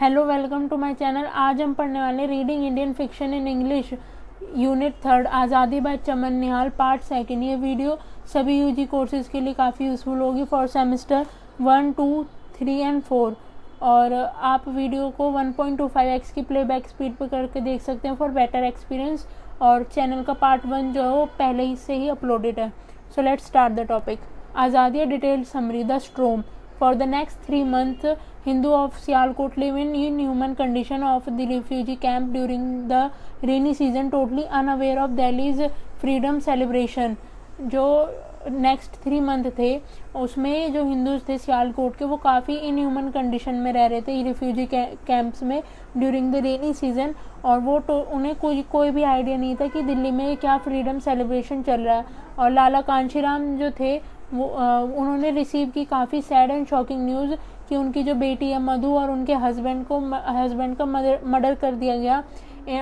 Hello, welcome to my channel. आज हम पढ़ने वाले reading Indian fiction in English unit 3 Azadi bye Chaman Nihal part 2। ये वीडियो सभी यूजी कोर्सेज के लिए काफ़ी यूज़फुल होगी फॉर सेमेस्टर 1, 2, 3 एंड 4। और आप वीडियो को 1.25x की प्लेबैक स्पीड पर करके देख सकते हैं फॉर बेटर एक्सपीरियंस। और चैनल का पार्ट 1 जो है वो पहले ही से ही अपलोडेड है। So let's start the topic. आज़ादी detailed summary. The storm. For the next 3 months, Hindu of Sialkot live in inhuman condition of the refugee camp during the rainy season, totally unaware of Delhi's freedom celebration. जो next 3 month थे उसमें जो Hindus थे सियालकोट के वो काफ़ी inhuman condition में रह रहे थे रिफ्यूजी कैंप्स में ड्यूरिंग द रेनी सीजन। और वो उन्हें कोई भी आइडिया नहीं था कि दिल्ली में क्या फ्रीडम सेलिब्रेशन चल रहा है। और लाला कांशीराम जो थे वो उन्होंने रिसीव की काफ़ी सैड एंड शॉकिंग न्यूज़ कि उनकी जो बेटी है मधु और उनके हस्बैंड का मर्डर कर दिया गया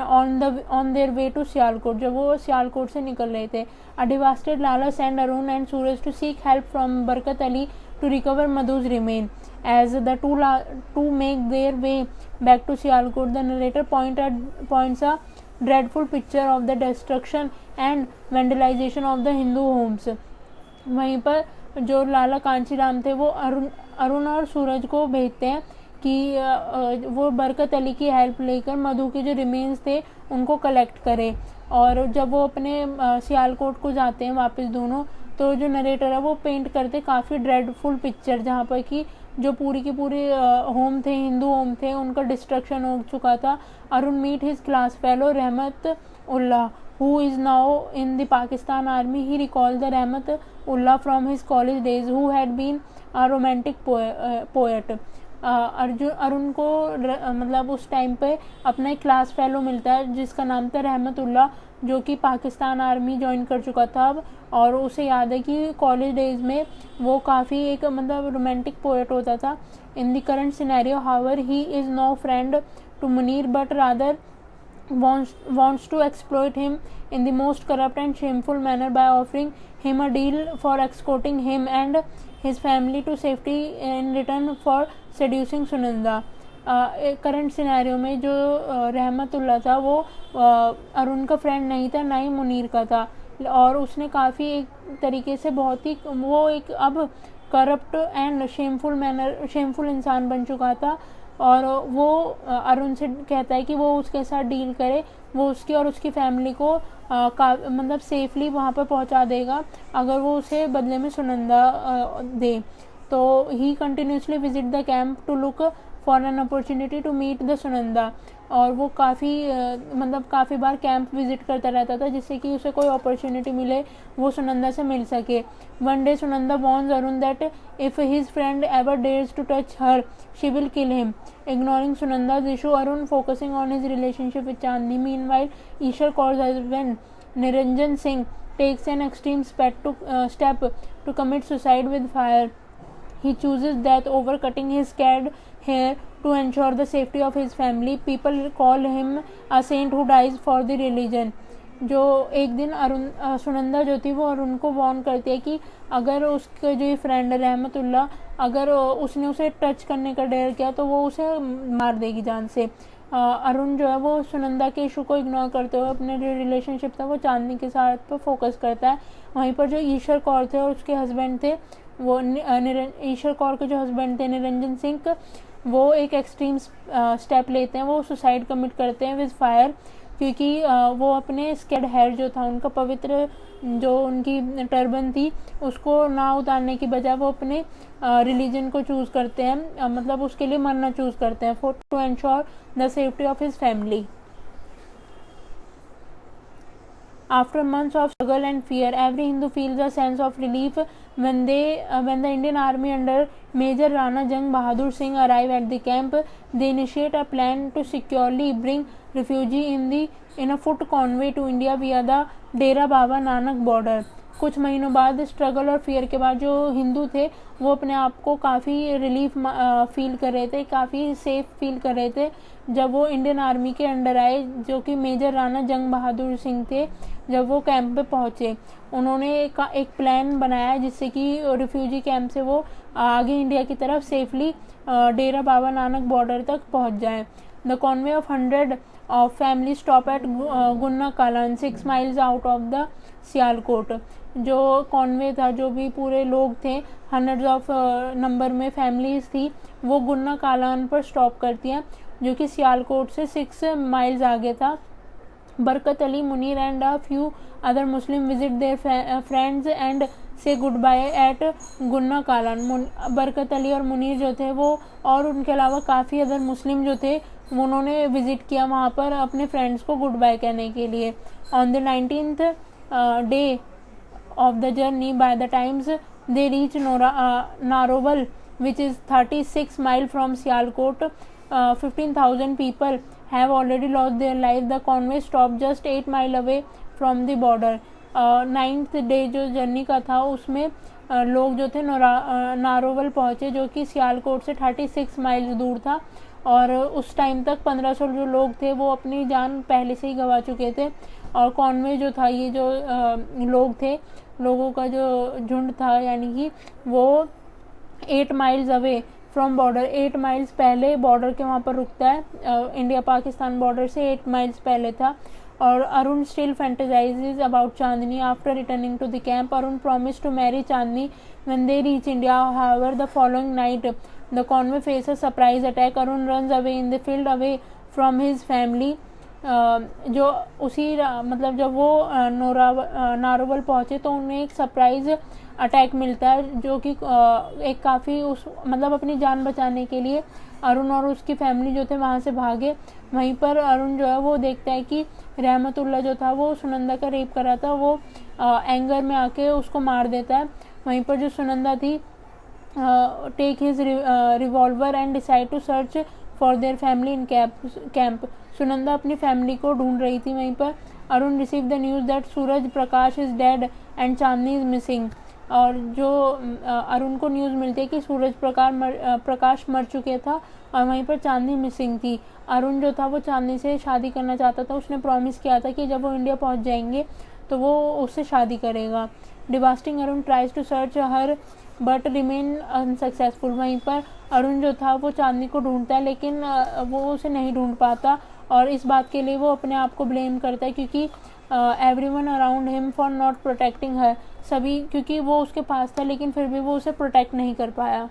on their way to Sialkot, जब वो सियालकोट से निकल रहे थे। A devastated Lala send Arun and Suraj to seek help from Barkat Ali to recover Madhu's remain. As the two make their way back to Sialkot, the narrator points a dreadful picture of the destruction and vandalization of the Hindu homes। वहीं पर जो लाला कांशीराम थे वो अरुण और सूरज को भेजते हैं कि वो बरकत अली की हेल्प लेकर मधु के जो रिमेन्स थे उनको कलेक्ट करें। और जब वो अपने सियालकोट को जाते हैं वापस दोनों, तो जो नरेटर है वो पेंट करते काफ़ी ड्रेडफुल पिक्चर जहाँ पर कि जो पूरी की पूरी होम थे, हिंदू होम थे, उनका डिस्ट्रक्शन हो चुका था। Arun meet his class fellow Rahmat Ullah who is now in the Pakistan army. He recalled the Rahmat Ullah from his college days, who had been a romantic poet. Arun को मतलब उस टाइम पे अपना एक क्लास फेलो मिलता है जिसका नाम था रहमत उल्लाह, जो कि पाकिस्तान आर्मी ज्वाइन कर चुका था अब। और उसे याद है कि कॉलेज डेज में वो काफ़ी एक मतलब रोमांटिक पोएट होता था। In the current scenario however he is no friend to Munir but rather wants to exploit him in the most corrupt and shameful manner by offering him a deal for escorting him and his family to safety in return for seducing Sunanda. Current scenario में जो रहमतुल्लाह था वो अरुण का friend नहीं था, ना ही मुनीर का था। और उसने काफ़ी एक तरीके से बहुत ही वो एक अब करप्ट एंड शेमफुल इंसान बन चुका था। और वो अरुण से कहता है कि वो उसके साथ डील करे, वो उसकी और उसकी फैमिली को मतलब सेफली वहाँ पर पहुँचा देगा अगर वो उसे बदले में सुनंदा दे। तो he continuously visit the camp to look for an opportunity to meet the Sunanda. और वो काफ़ी बार कैंप विजिट करता रहता था जिससे कि उसे कोई अपॉर्चुनिटी मिले वो सुनंदा से मिल सके। One day Sunanda warns Arun that if his friend ever dares to touch her she will kill him. Ignoring Sunanda's issue, Arun focusing on his relationship with Chandni. Meanwhile, Ishar Kaur's husband Niranjan Singh takes an extreme step to commit suicide with fire. He chooses death over cutting his scared hair to ensure the safety of his family. People call him a saint who dies for the religion. जो एक दिन सुनंदा जो थी वो अरुण को warn करती है कि अगर उसका जो ये फ्रेंड है रहमतुल्लाह, अगर उसने उसे टच करने का डेयर किया तो वो उसे मार देगी जान से। अरुण जो है वो सुनंदा के इशू को इग्नोर करते हुए अपने जो रिलेशनशिप था वो चांदनी के साथ पर फोकस करता है। वहीं पर जो ईश्वर कौर थे और उसके हस्बैंड थे वो ईश्वर कौर के जो हस्बैंड थे निरंजन सिंह, वो एक एक्सट्रीम स्टेप लेते हैं, वो सुसाइड कमिट करते हैं विद फायर। क्योंकि वो अपने स्केड हेयर जो था उनका पवित्र जो उनकी टर्बन थी उसको ना उतारने की बजाय वो अपने रिलीजन को चूज़ करते हैं, मतलब उसके लिए मरना चूज़ करते हैं for to ensure the safety of his family. After months of struggle and fear, every Hindu feels a sense of relief when the Indian Army under Major Rana Jang Bahadur Singh arrive at the camp. They initiate a plan to securely bring refugee in a foot convoy to India via the Dera Baba Nanak border. कुछ महीनों बाद struggle और fear के बाद जो हिंदू थे वो अपने आप को काफ़ी रिलीफ फील कर रहे थे, काफ़ी सेफ फील कर रहे थे जब वो इंडियन आर्मी के अंडर आए, जो कि मेजर राणा जंग बहादुर सिंह थे। जब वो कैंप पे पहुँचे उन्होंने एक प्लान बनाया जिससे कि रिफ्यूजी कैंप से वो आगे इंडिया की तरफ सेफली डेरा बाबा नानक बॉर्डर तक पहुँच जाए। The Conway of 100 of family stop at गुन्ना कालान 6 miles out of the Sialkot. जो कॉन्वे था, जो भी पूरे लोग थे, हंड्रेड्स ऑफ नंबर में फैमिलीज थी, वो गुन्ना कालान पर स्टॉप करती हैं जो कि सियालकोट से 6 miles आगे था। Barkat Ali, Munir and a few other Muslim visit their friends and से गुड बाय एट गुन्ना कालान। बरकत अली और मुनीर जो थे वो और उनके अलावा काफ़ी अदर मुस्लिम जो थे उन्होंने विजिट किया वहाँ पर अपने फ्रेंड्स को गुड बाय कहने के लिए। On the 19th day of the journey by the times they reach Narowal which is 36 miles from Sialkot. 15,000 people have already lost their life. The Conway stop just 8 miles away from the border. 9th day जो journey का था उसमें लोग जो थे नारोवल पहुँचे जो कि सियालकोट से 36 miles दूर था। और उस टाइम तक 1500 जो लोग थे वो अपनी जान पहले से ही गंवा चुके थे। और कॉन्वे जो था, ये जो लोग थे, लोगों का जो झुंड था, यानी कि वो 8 miles away from border, 8 miles पहले बॉर्डर के वहाँ पर रुकता है, इंडिया पाकिस्तान बॉर्डर से 8 miles पहले था। और Arun still fantasizes about Chandni after returning to the camp. Arun promise to marry Chandni when they reach India, however the following night the convoy faces a surprise attack. Arun runs away in the field away from his family. जो उसी मतलब जब वो नारोवल पहुँचे तो उन्हें एक surprise attack मिलता है जो कि एक काफ़ी उस मतलब अपनी जान बचाने के लिए अरुण और उसकी फैमिली जो थे वहाँ से भागे। वहीं पर अरुण जो है वो देखता है कि रहमतुल्लाह जो था वो सुनंदा का रेप कर रहा था, वो एंगर में आके उसको मार देता है। वहीं पर जो सुनंदा थी take his revolver and decide to search for their family in camp. Sunanda अपनी फैमिली को ढूंढ रही थी वहीं पर। Arun receive the news that Suraj Prakash is dead and Chandni is missing. और जो अरुण को न्यूज़ मिलती है कि सूरज प्रकाश मर चुके था और वहीं पर चांदनी मिसिंग थी। अरुण जो था वो चांदनी से शादी करना चाहता था। उसने प्रॉमिस किया था कि जब वो इंडिया पहुंच जाएंगे तो वो उससे शादी करेगा। Devastating Arun tries to search her but remain unsuccessful. वहीं पर अरुण जो था वो चांदनी को ढूंढता है लेकिन वो उसे नहीं ढूंढ पाता और इस बात के लिए वो अपने आप को ब्लेम करता है क्योंकि everyone around him for not protecting her. सभी, क्योंकि वो उसके पास था लेकिन फिर भी वो उसे प्रोटेक्ट नहीं कर पाया।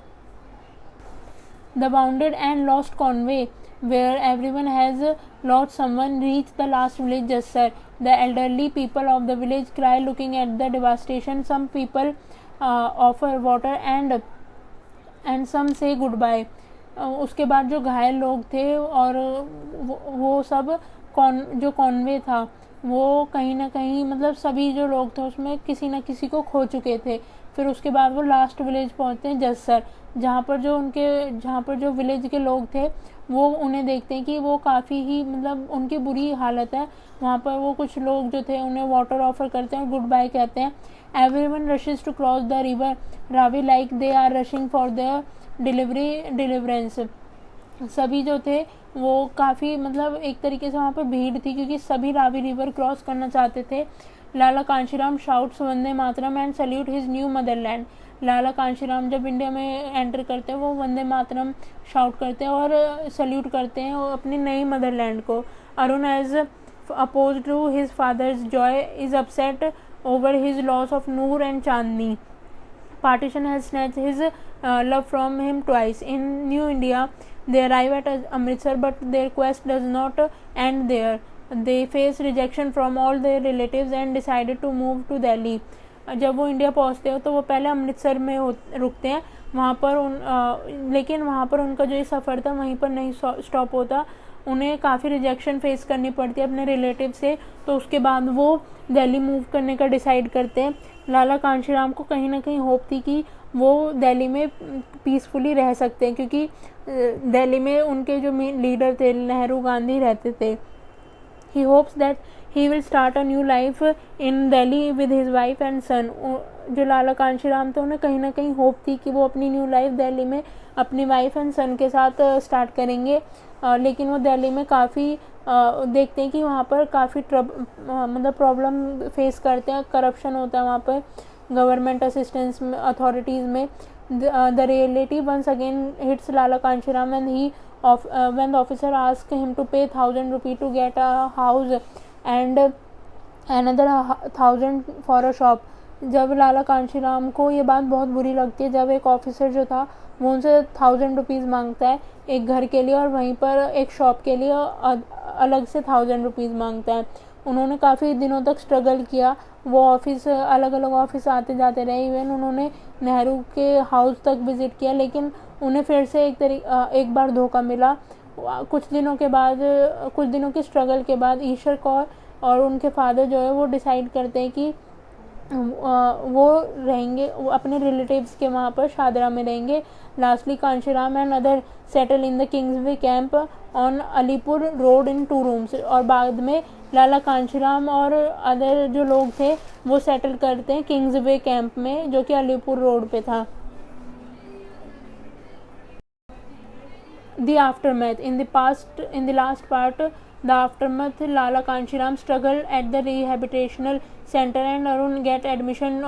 The bounded and lost Conway where everyone has lost someone reach the last village Jassar. The elderly people of the village cry looking at the devastation. Some people offer water and some say goodbye. उसके बाद जो घायल लोग थे और वो सब जो कॉन्वे था वो कहीं ना कहीं मतलब सभी जो लोग थे उसमें किसी न किसी को खो चुके थे। फिर उसके बाद वो लास्ट विलेज पहुंचते हैं जस्सर, जहाँ पर जो विलेज के लोग थे वो उन्हें देखते हैं कि वो काफ़ी ही मतलब उनकी बुरी हालत है। वहाँ पर वो कुछ लोग जो थे उन्हें वाटर ऑफर करते हैं और गुड बाय कहते हैं। Everyone rushes to cross the river Ravi like they are rushing for the deliverance. सभी जो थे वो काफ़ी मतलब एक तरीके से वहाँ पर भीड़ थी क्योंकि सभी रावी रिवर क्रॉस करना चाहते थे। Lala Kanshiram shouts Vande Mataram and salute his new motherland. Lala Kanshiram जब इंडिया में एंटर करते हैं वो वंदे मातरम शाउट करते हैं और सल्यूट करते हैं अपनी नई मदरलैंड को। Arun as opposed to his father's joy is upset over his loss of Noor and Chandni. Partition has snatched his love from him twice. In New India, they arrive at Amritsar, but their quest does not end there. They face rejection from all their relatives and decided to move to Delhi. जब वो India पहुंचते हो तो वो पहले अमृतसर में रुकते हैं। वहाँ पर लेकिन वहाँ पर उनका जो ये सफ़र था वहीं पर नहीं स्टॉप होता। उन्हें काफ़ी रिजेक्शन फेस करनी पड़ती है अपने रिलेटिव से, तो उसके बाद वो दिल्ली मूव करने का डिसाइड करते हैं। लाला कांशीराम को कहीं ना कहीं होप थी कि वो दिल्ली में पीसफुली रह सकते हैं क्योंकि दिल्ली में उनके जो मेन लीडर थे नेहरू गांधी रहते थे। He hopes that he will start a new life in Delhi with his wife and son. जो लाला कांशीराम थे उन्हें कहीं ना कहीं होप थी कि वो अपनी न्यू लाइफ दिल्ली में अपनी वाइफ एंड सन के साथ स्टार्ट करेंगे, लेकिन वो दिल्ली में काफ़ी देखते हैं कि वहाँ पर काफ़ी मतलब प्रॉब्लम फेस करते हैं, करप्शन होता है वहाँ पर गवर्नमेंट असिस्टेंस अथॉरिटीज़ में। The reality once again hits Lala Kanshiram and he when the officer asked him to pay 1,000 rupees to get a house and another 1,000 for a shop। जब लाला कांशीराम को ये बात बहुत बुरी लगती है जब एक ऑफिसर जो था वो उनसे 1,000 रुपीज़ मांगता है एक घर के लिए और वहीं पर एक शॉप के लिए अलग से 1,000 रुपीज़ मांगता है। उन्होंने काफ़ी दिनों तक स्ट्रगल किया, वो ऑफिस अलग अलग ऑफिस आते जाते रहे, इवन उन्होंने नेहरू के हाउस तक विज़िट किया, लेकिन उन्हें फिर से एक बार धोखा मिला। कुछ दिनों की स्ट्रगल के बाद ईश्वर कौर और उनके फादर जो है वो डिसाइड करते हैं कि वो रहेंगे, वो अपने रिलेटिव्स के वहाँ पर शादरा में रहेंगे। Lastly Kanshiram and other settle in the Kingsway camp on Alipur road in 2 rooms. और बाद में लाला कांशीराम और अदर जो लोग थे वो सेटल करते हैं किंग्सवे कैंप में जो कि अलीपुर रोड पे था। The aftermath in the last part, the aftermath, Lala Kanshiram struggle at the rehabilitational center and Arun get admission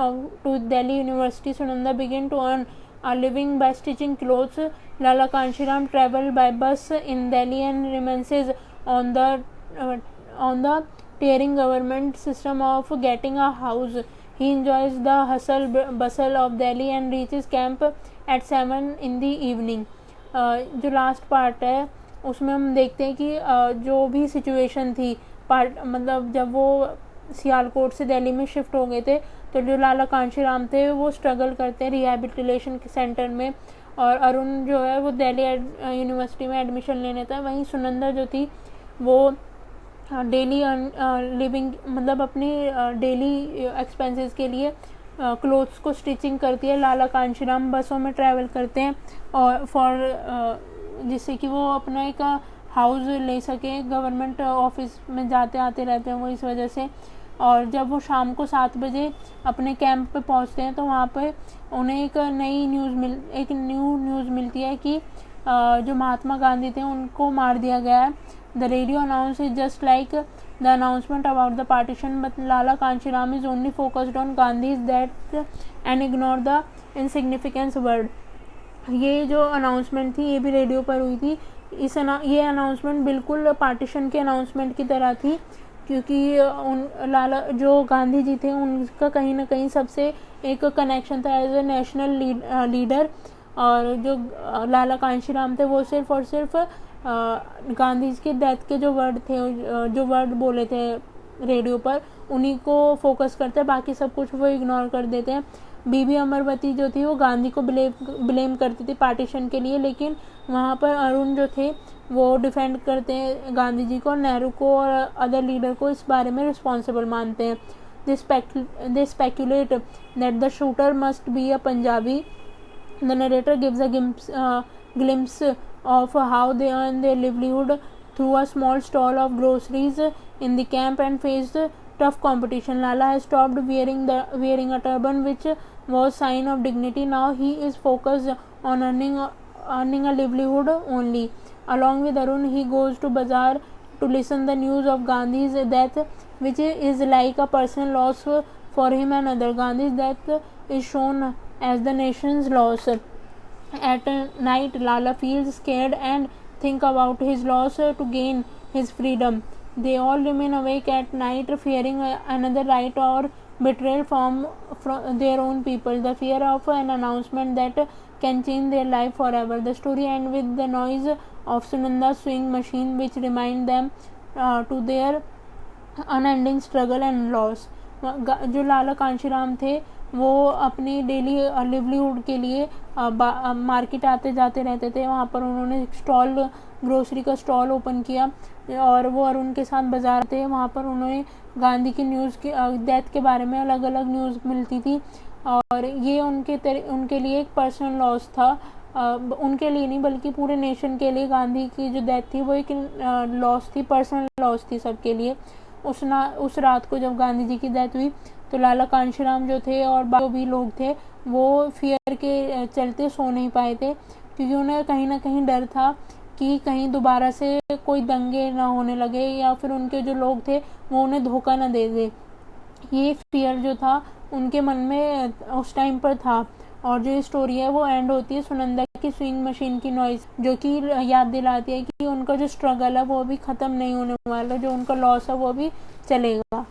to Delhi University. Sunanda begin to earn a living by stitching clothes. Lala Kanshiram travel by bus in Delhi and remains on the tearing government system of getting a house. He enjoys the hustle bustle of Delhi and reaches camp at 7 in the evening। जो last part है उसमें हम देखते हैं कि जो भी situation थी मतलब जब वो सियालकोट से दिल्ली में शिफ्ट हो गए थे तो जो लाला कांशीराम थे वो स्ट्रगल करते हैं रिहैबिलिटेशन सेंटर में, और अरुण जो है वो दिल्ली यूनिवर्सिटी में एडमिशन लेने था। वहीं सुनंदा जो थी वो डेली लिविंग मतलब अपनी डेली एक्सपेंसेस के लिए क्लोथ्स को स्टिचिंग करती है। लाला कांशीराम बसों में ट्रैवल करते हैं और जिससे कि वो अपना एक हाउस ले सके, गवर्नमेंट ऑफिस में जाते आते रहते हैं वो इस वजह से। और जब वो शाम को 7 बजे अपने कैंप पे पहुंचते हैं तो वहाँ पे उन्हें एक न्यू न्यूज़ मिलती है कि जो महात्मा गांधी थे उनको मार दिया गया है। The radio announce is just like the announcement about the partition, but Lala Kanshiram is only focused on Gandhi's death and ignore the insignificant word। ये जो अनाउंसमेंट थी ये भी रेडियो पर हुई थी। ये अनाउंसमेंट बिल्कुल पार्टीशन के अनाउंसमेंट की तरह थी, क्योंकि लाला जो गांधी जी थे उनका कहीं ना कहीं सबसे एक कनेक्शन था एज ए नेशनल लीडर, और जो लाला कांशीराम थे वो सिर्फ और सिर्फ गांधी जी के डेथ के जो वर्ड बोले थे रेडियो पर उन्हीं को फोकस करते हैं, बाकी सब कुछ वो इग्नोर कर देते हैं। बीबी अमरवती जो थी वो गांधी को ब्लेम करती थी पार्टीशन के लिए, लेकिन वहाँ पर अरुण जो थे वो डिफेंड करते हैं गांधी जी को, नेहरू को और अदर लीडर को इस बारे में रिस्पॉन्सिबल मानते हैं। They speculate that the shooter must be a Punjabi. The narrator gives a glimpse of how they earn their livelihood through a small stall of groceries in the camp and faced tough competition. Lala has stopped wearing a turban, which was sign of dignity. Now he is focused on earning a livelihood only. Along with Arun, he goes to bazaar to listen the news of Gandhi's death, which is like a personal loss for him and other. Gandhi's death is shown as the nation's loss. At night, Lala feels scared and think about his loss to gain his freedom. They all remain awake at night, fearing another riot or betrayal from their own people. The fear of an announcement that can change their life forever. The story ends with the noise of Sunanda's sewing machine, which remind them to their unending struggle and loss. जो लाला कांशीराम थे वो अपनी daily livelihood के लिए market आते जाते रहते थे। वहाँ पर उन्होंने ग्रोसरी का स्टॉल ओपन किया और वो अरुण के साथ बाजार थे। वहाँ पर उन्होंने गांधी की न्यूज़ की डेथ के बारे में अलग अलग न्यूज़ मिलती थी, और ये उनके लिए एक पर्सनल लॉस था। उनके लिए नहीं बल्कि पूरे नेशन के लिए गांधी की जो डेथ थी वो एक लॉस थी, पर्सनल लॉस थी सबके लिए। उस रात को जब गांधी जी की डेथ हुई तो लाला कांशीराम जो थे और जो भी लोग थे वो फियर के चलते सो नहीं पाए थे, क्योंकि उन्हें कहीं ना कहीं डर था कि कहीं दोबारा से कोई दंगे ना होने लगे या फिर उनके जो लोग थे वो उन्हें धोखा ना दे दे। ये फियर जो था उनके मन में उस टाइम पर था। और जो स्टोरी है वो एंड होती है सुनंदा की स्विंग मशीन की नॉइज, जो कि याद दिलाती है कि उनका जो स्ट्रगल है वो अभी ख़त्म नहीं होने वाला, जो उनका लॉस है वो अभी चलेगा।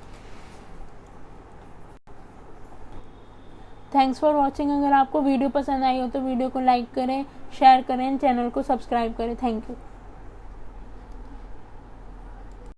Thanks for watching. अगर आपको वीडियो पसंद आई हो तो वीडियो को लाइक करें, शेयर करें, चैनल को सब्सक्राइब करें। Thank you.